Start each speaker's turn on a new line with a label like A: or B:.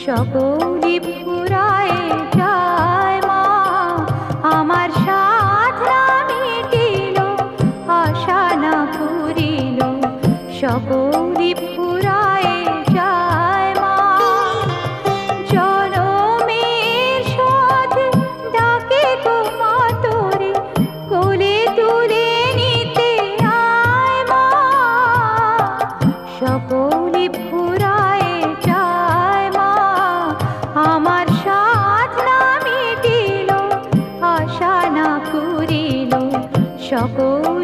A: সকলি ফুরায় যায় মা, আমার সাধনা মিটিল, আশা না পুরিল, সকলি ফুরায় যায় মা। জনমের শোধ ডাকে গো মা তোরে, কোলে তুলে নিতে আয় মা, সকলি ফুরায় যায় মা, আমার সাধনা মিটিল, আশা না পুরিল, সকল